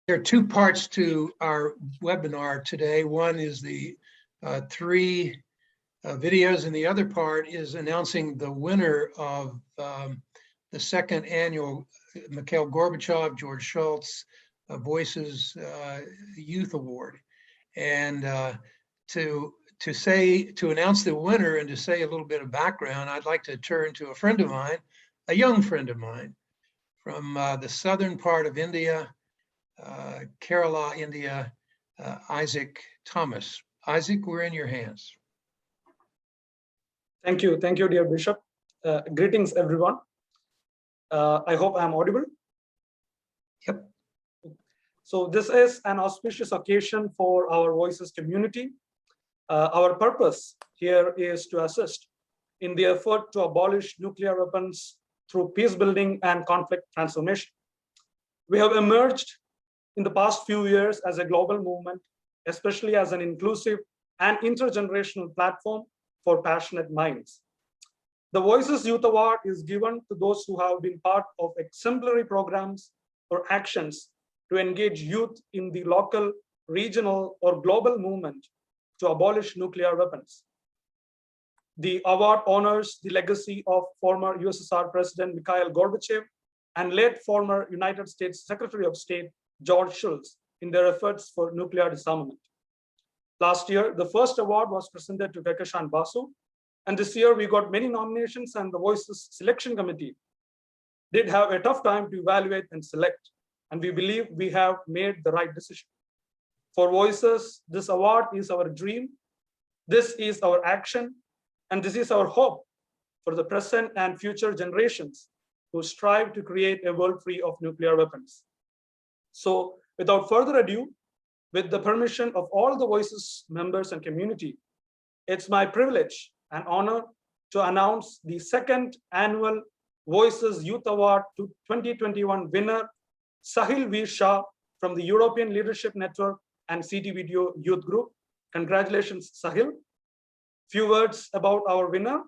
There are two parts to our webinar today. One is the three videos, and the other part is announcing the winner of the second annual Mikhail Gorbachev, George Shultz Voices Youth Award. And to announce the winner and to say a little bit of background, I'd like to turn to a friend of mine, a young friend of mine from the southern part of India, Kerala, India, Isaac Thomas. Isaac, we're in your hands. Thank you, dear Bishop. Greetings, everyone. I hope I'm audible. Yep. So this is an auspicious occasion for our Voices community. Our purpose here is to assist in the effort to abolish nuclear weapons through peace building and conflict transformation. We have emerged in the past few years as a global movement, especially as an inclusive and intergenerational platform for passionate minds. The Voices Youth Award is given to those who have been part of exemplary programs or actions to engage youth in the local, regional, or global movement to abolish nuclear weapons. The award honors the legacy of former USSR President Mikhail Gorbachev and late former United States Secretary of State George Shultz in their efforts for nuclear disarmament. Last year, the first award was presented to Kekashan Basu, and this year we got many nominations, and the Voices Selection Committee did have a tough time to evaluate and select, and we believe we have made the right decision. For Voices, this award is our dream, this is our action, and this is our hope for the present and future generations who strive to create a world free of nuclear weapons. So without further ado, with the permission of all the Voices members and community, it's my privilege and honor to announce the second annual Voices Youth Award 2021 winner, Sahil V. Shah from the European Leadership Network and CT Video Youth Group. Congratulations, Sahil. Few words about our winner.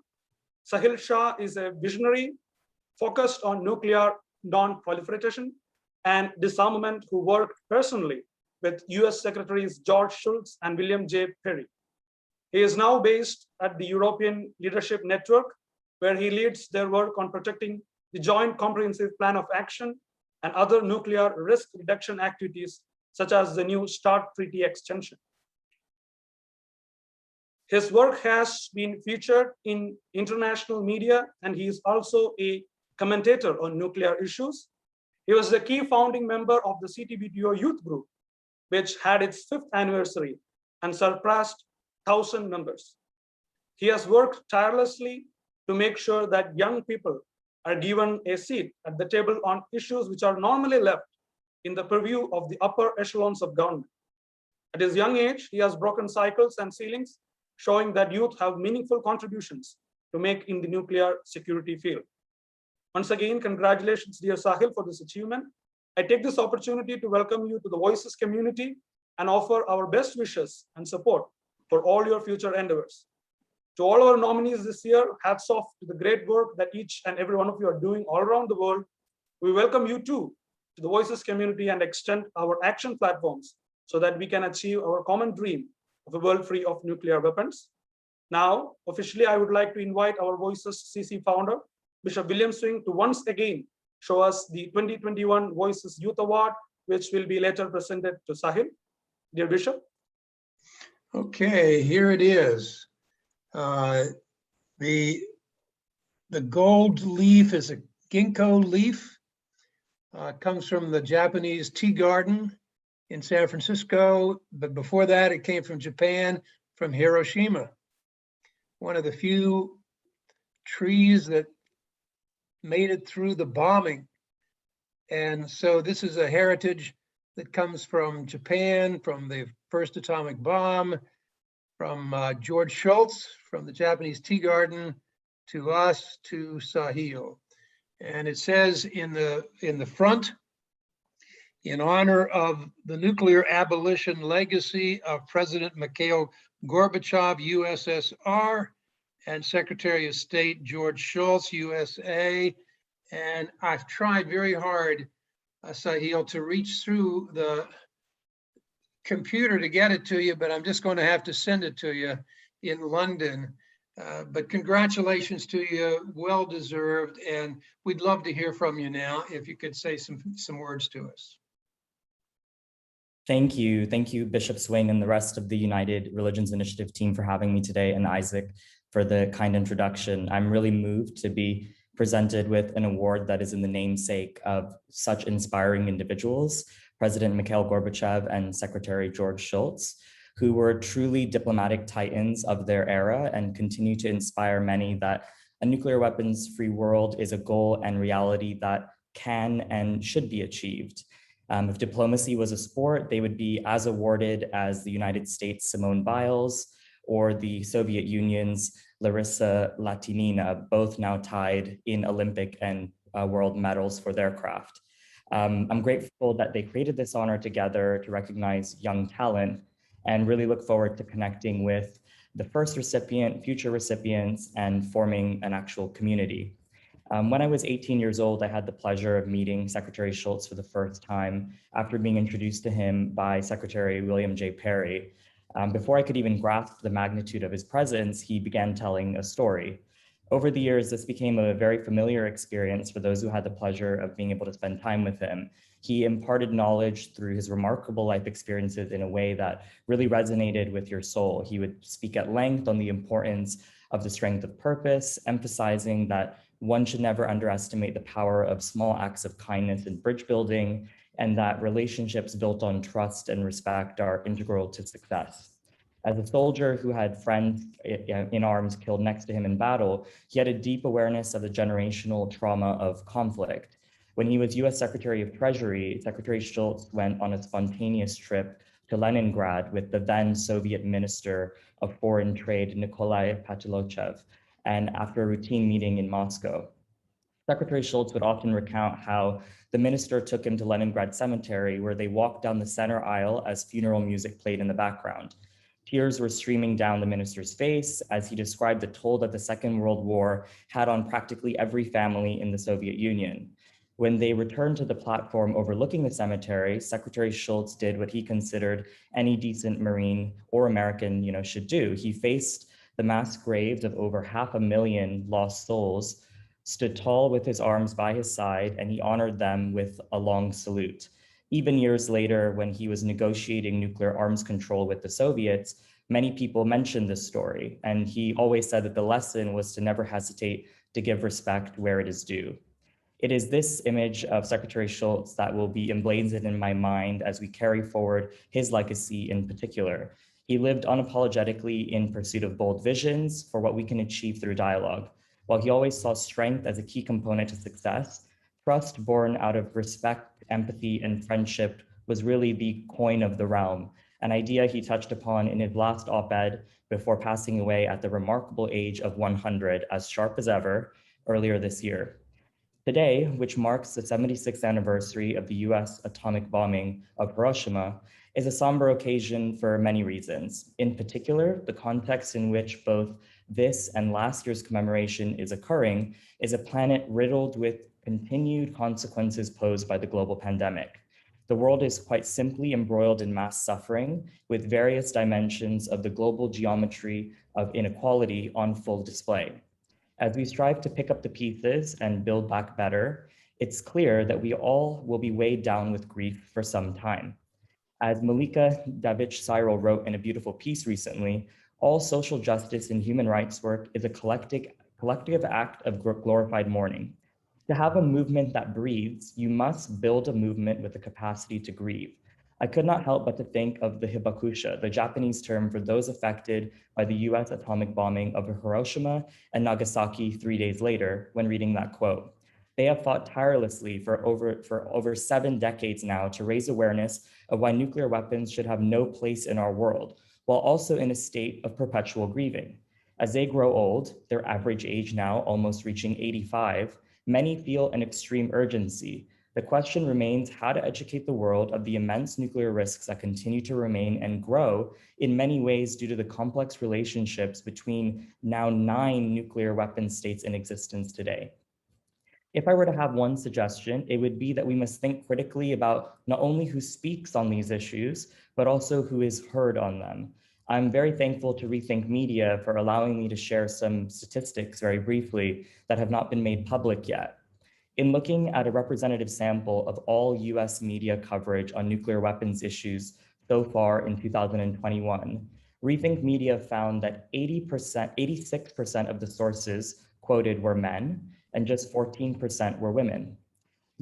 Sahil Shah is a visionary focused on nuclear non-proliferation and disarmament who worked personally with US Secretaries George Shultz and William J. Perry. He is now based at the European Leadership Network, where he leads their work on protecting the Joint Comprehensive Plan of Action and other nuclear risk reduction activities, such as the new START Treaty extension. His work has been featured in international media, and he is also a commentator on nuclear issues. He was the key founding member of the CTBTO Youth Group, which had its 5th anniversary and surpassed 1,000 members. He has worked tirelessly to make sure that young people are given a seat at the table on issues which are normally left in the purview of the upper echelons of government. At his young age, he has broken cycles and ceilings, showing that youth have meaningful contributions to make in the nuclear security field. Once again, congratulations, dear Sahil, for this achievement. I take this opportunity to welcome you to the Voices community and offer our best wishes and support for all your future endeavors. To all our nominees this year, hats off to the great work that each and every one of you are doing all around the world. We welcome you too to the Voices community and extend our action platforms so that we can achieve our common dream of a world free of nuclear weapons. Now, officially, I would like to invite our Voices CC founder, Bishop William Swing, to once again show us the 2021 Voices Youth Award, which will be later presented to Sahil. Dear Bishop. Okay, here it is. The gold leaf is a ginkgo leaf. Comes from the Japanese tea garden in San Francisco, but before that it came from Japan, from Hiroshima. One of the few trees that made it through the bombing. And so this is a heritage that comes from Japan, from the first atomic bomb, from George Shultz, from the Japanese tea garden, to us, to Sahil. And it says in the front, in honor of the nuclear abolition legacy of President Mikhail Gorbachev, USSR, and Secretary of State George Shultz, USA. And I've tried very hard Sahil, to reach through the computer to get it to you, but I'm just going to have to send it to you in London. But congratulations to you, well deserved, and we'd love to hear from you now. If you could say some words to us. Thank you, Bishop Swing and the rest of the United Religions Initiative team for having me today, and Isaac for the kind introduction. I'm really moved to be presented with an award that is in the namesake of such inspiring individuals, President Mikhail Gorbachev and Secretary George Shultz, who were truly diplomatic titans of their era and continue to inspire many that a nuclear weapons-free world is a goal and reality that can and should be achieved. If diplomacy was a sport, they would be as awarded as the United States' Simone Biles or the Soviet Union's Larissa Latinina, both now tied in Olympic and world medals for their craft. I'm grateful that they created this honor together to recognize young talent and really look forward to connecting with the first recipient, future recipients, and forming an actual community. When I was 18 years old, I had the pleasure of meeting Secretary Shultz for the first time after being introduced to him by Secretary William J. Perry. Before I could even grasp the magnitude of his presence, he began telling a story. Over the years, this became a very familiar experience for those who had the pleasure of being able to spend time with him. He imparted knowledge through his remarkable life experiences in a way that really resonated with your soul. He would speak at length on the importance of the strength of purpose, emphasizing that one should never underestimate the power of small acts of kindness and bridge building, and that relationships built on trust and respect are integral to success. As a soldier who had friends in arms killed next to him in battle, he had a deep awareness of the generational trauma of conflict. When he was US Secretary of Treasury, Secretary Shultz went on a spontaneous trip to Leningrad with the then Soviet Minister of Foreign Trade, Nikolai Patilochev, and after a routine meeting in Moscow. Secretary Shultz would often recount how the minister took him to Leningrad Cemetery, where they walked down the center aisle as funeral music played in the background. Tears were streaming down the minister's face as he described the toll that the Second World War had on practically every family in the Soviet Union. When they returned to the platform overlooking the cemetery, Secretary Shultz did what he considered any decent Marine or American, should do. He faced the mass graves of over 500,000 lost souls, stood tall with his arms by his side, and he honored them with a long salute. Even years later, when he was negotiating nuclear arms control with the Soviets, many people mentioned this story, and he always said that the lesson was to never hesitate to give respect where it is due. It is this image of Secretary Shultz that will be emblazoned in my mind as we carry forward his legacy in particular. He lived unapologetically in pursuit of bold visions for what we can achieve through dialogue. While he always saw strength as a key component to success, trust born out of respect, empathy, and friendship was really the coin of the realm, an idea he touched upon in his last op-ed before passing away at the remarkable age of 100, as sharp as ever, earlier this year. Today, which marks the 76th anniversary of the US atomic bombing of Hiroshima, is a somber occasion for many reasons. In particular, the context in which both this and last year's commemoration is occurring is a planet riddled with continued consequences posed by the global pandemic. The world is quite simply embroiled in mass suffering, with various dimensions of the global geometry of inequality on full display. As we strive to pick up the pieces and build back better, it's clear that we all will be weighed down with grief for some time. As Malika Davich-Cyril wrote in a beautiful piece recently, all social justice and human rights work is a collective act of glorified mourning. To have a movement that breathes, you must build a movement with the capacity to grieve. I could not help but to think of the hibakusha, the Japanese term for those affected by the US atomic bombing of Hiroshima and Nagasaki 3 days later when reading that quote. They have fought tirelessly for over 7 decades now to raise awareness of why nuclear weapons should have no place in our world, while also in a state of perpetual grieving. As they grow old, their average age now almost reaching 85, many feel an extreme urgency. The question remains how to educate the world of the immense nuclear risks that continue to remain and grow in many ways due to the complex relationships between now 9 nuclear weapon states in existence today. If I were to have one suggestion, it would be that we must think critically about not only who speaks on these issues, but also who is heard on them. I'm very thankful to Rethink Media for allowing me to share some statistics very briefly that have not been made public yet. In looking at a representative sample of all US media coverage on nuclear weapons issues so far in 2021, Rethink Media found that 86% of the sources quoted were men, and just 14% were women.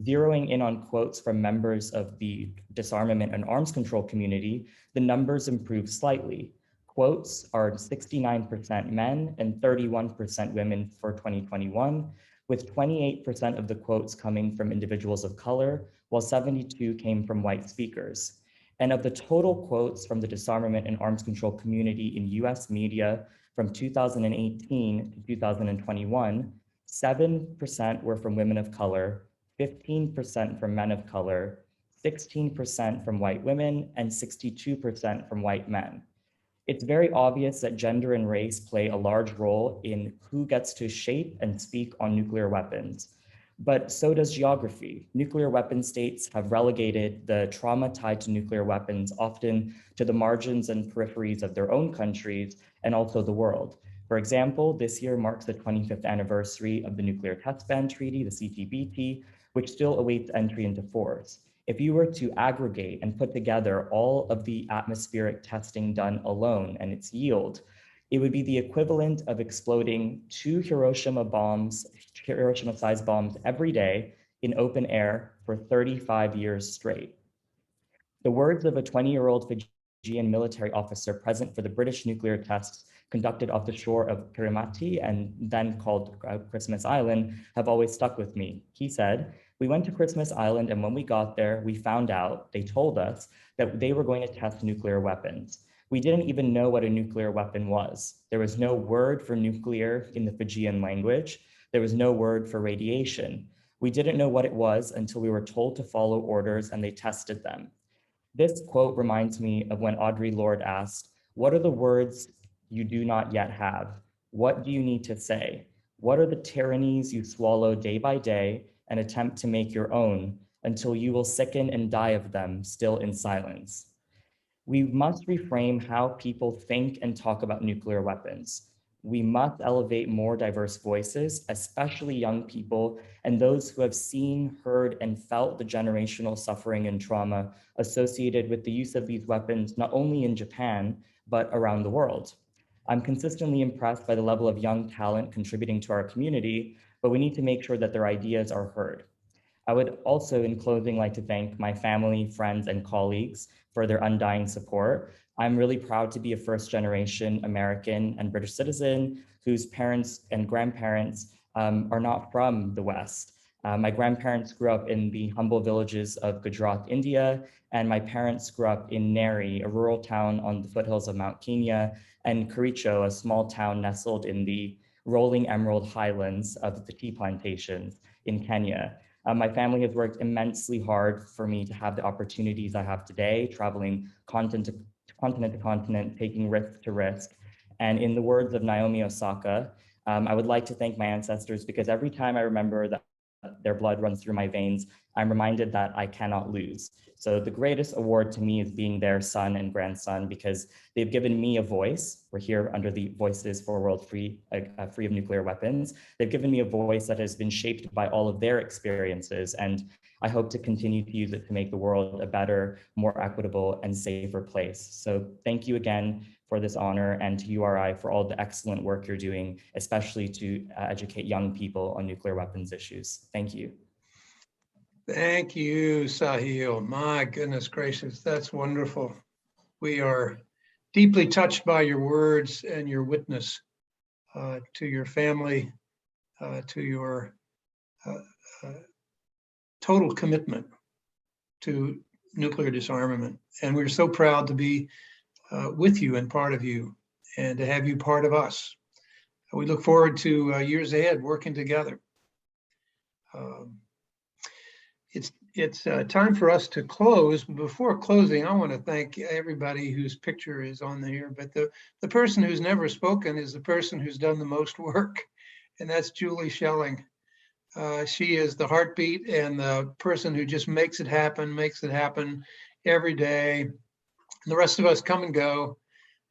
Zeroing in on quotes from members of the disarmament and arms control community, the numbers improved slightly. Quotes are 69% men and 31% women for 2021, with 28% of the quotes coming from individuals of color, while 72 came from white speakers. And of the total quotes from the disarmament and arms control community in US media from 2018 to 2021, 7% were from women of color, 15% from men of color, 16% from white women, and 62% from white men. It's very obvious that gender and race play a large role in who gets to shape and speak on nuclear weapons. But so does geography. Nuclear weapon states have relegated the trauma tied to nuclear weapons often to the margins and peripheries of their own countries and also the world. For example, this year marks the 25th anniversary of the Nuclear Test Ban Treaty, the CTBT, which still awaits entry into force. If you were to aggregate and put together all of the atmospheric testing done alone and its yield, it would be the equivalent of exploding 2 Hiroshima-sized bombs every day in open air for 35 years straight. The words of a 20-year-old Fijian military officer present for the British nuclear tests conducted off the shore of Kirimati and then called Christmas Island have always stuck with me. He said, "We went to Christmas Island, and when we got there, we found out, they told us, that they were going to test nuclear weapons. We didn't even know what a nuclear weapon was. There was no word for nuclear in the Fijian language. There was no word for radiation. We didn't know what it was until we were told to follow orders and they tested them." This quote reminds me of when Audre Lorde asked, "What are the words you do not yet have? What do you need to say? What are the tyrannies you swallow day by day and attempt to make your own until you will sicken and die of them still in silence?" We must reframe how people think and talk about nuclear weapons. We must elevate more diverse voices, especially young people and those who have seen, heard, and felt the generational suffering and trauma associated with the use of these weapons, not only in Japan, but around the world. I'm consistently impressed by the level of young talent contributing to our community, but we need to make sure that their ideas are heard. I would also, in closing, like to thank my family, friends, and colleagues for their undying support. I'm really proud to be a first-generation American and British citizen whose parents and grandparents are not from the West. My grandparents grew up in the humble villages of Gujarat, India, and my parents grew up in Neri, a rural town on the foothills of Mount Kenya, and Kericho, a small town nestled in the rolling emerald highlands of the tea plantations in Kenya. My family has worked immensely hard for me to have the opportunities I have today, traveling continent to continent, taking risk to risk. And in the words of Naomi Osaka, I would like to thank my ancestors because every time I remember that their blood runs through my veins, I'm reminded that I cannot lose. So the greatest award to me is being their son and grandson because they've given me a voice. We're here under the Voices for a World Free of Nuclear Weapons. They've given me a voice that has been shaped by all of their experiences, and I hope to continue to use it to make the world a better, more equitable, and safer place. So thank you again for this honor, and to URI for all the excellent work you're doing, especially to educate young people on nuclear weapons issues. Thank you. Thank you, Sahil. My goodness gracious, that's wonderful. We are deeply touched by your words and your witness to your family, to your total commitment to nuclear disarmament. And we're so proud to be with you and part of you, and to have you part of us. We look forward to years ahead working together. It's time for us to close. Before closing, I want to thank everybody whose picture is on here, but the person who's never spoken is the person who's done the most work, and that's Julie Schelling. She is the heartbeat and the person who just makes it happen every day. The rest of us come and go,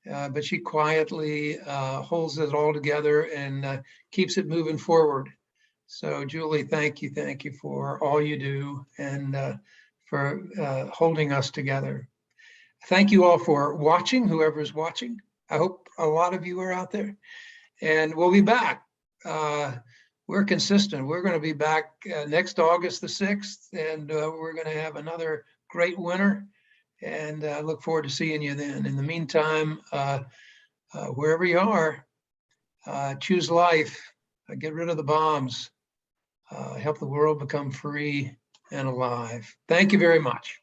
but she quietly holds it all together and keeps it moving forward. So Julie, thank you for all you do and for holding us together. Thank you all for watching, whoever's watching. I hope a lot of you are out there, and we'll be back. We're consistent. We're going to be back next August the 6th, and we're going to have another great winter, and I look forward to seeing you then. In the meantime, wherever you are, choose life, get rid of the bombs, help the world become free and alive. Thank you very much.